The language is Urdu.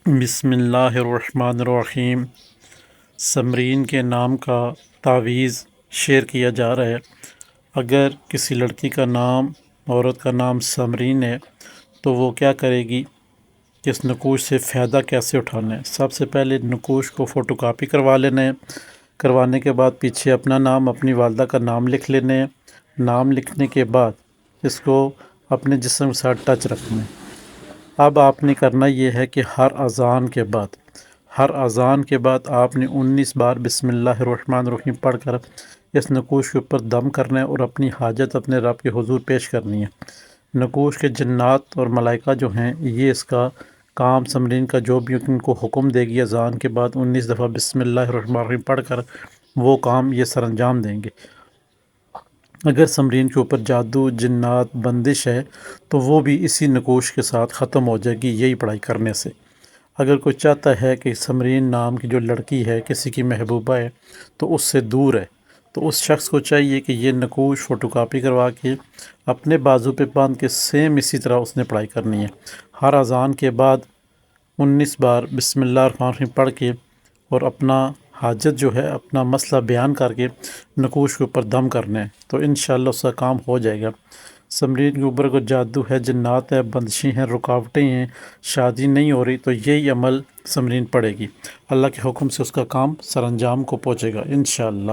بسم اللہ الرحمن الرحیم۔ سمرین کے نام کا تعویذ شیئر کیا جا رہا ہے۔ اگر کسی لڑکی کا نام، عورت کا نام سمرین ہے تو وہ کیا کرے گی کہ اس نقوش سے فائدہ کیسے اٹھانا ہے۔ سب سے پہلے نقوش کو فوٹو کاپی کروا لینا ہے۔ کروانے کے بعد پیچھے اپنا نام، اپنی والدہ کا نام لکھ لینا ہے۔ نام لکھنے کے بعد اس کو اپنے جسم کے ساتھ ٹچ رکھنا ہے۔ اب آپ نے کرنا یہ ہے کہ ہر اذان کے بعد آپ نے 19 بار بسم اللہ الرحمن الرحیم پڑھ کر اس نقوش کے اوپر دم کرنا ہے اور اپنی حاجت اپنے رب کے حضور پیش کرنی ہے۔ نقوش کے جنات اور ملائکہ جو ہیں یہ اس کا کام، سمرین کا جو بھی ان کو حکم دے گی اذان کے بعد 19 دفعہ بسم اللہ الرحمن الرحیم پڑھ کر، وہ کام یہ سر انجام دیں گے۔ اگر سمرین کے اوپر جادو، جنات، بندش ہے تو وہ بھی اسی نقوش کے ساتھ ختم ہو جائے گی یہی پڑھائی کرنے سے۔ اگر کوئی چاہتا ہے کہ سمرین نام کی جو لڑکی ہے کسی کی محبوبہ ہے تو اس سے دور ہے، تو اس شخص کو چاہیے کہ یہ نقوش فوٹو کاپی کروا کے اپنے بازو پہ باندھ کے سیم اسی طرح اس نے پڑھائی کرنی ہے۔ ہر اذان کے بعد 19 بار بسم اللہ الرحمن الرحیم پڑھ کے اور اپنا حاجت جو ہے، اپنا مسئلہ بیان کر کے نقوش کے اوپر دم کرنا ہے تو انشاءاللہ اس کا کام ہو جائے گا۔ سمرین کے اوپر کوئی جادو ہے، جنات ہے، بندشیں ہیں، رکاوٹیں ہیں، شادی نہیں ہو رہی تو یہی عمل سمرین پڑے گی، اللہ کے حکم سے اس کا کام سر انجام کو پہنچے گا انشاءاللہ۔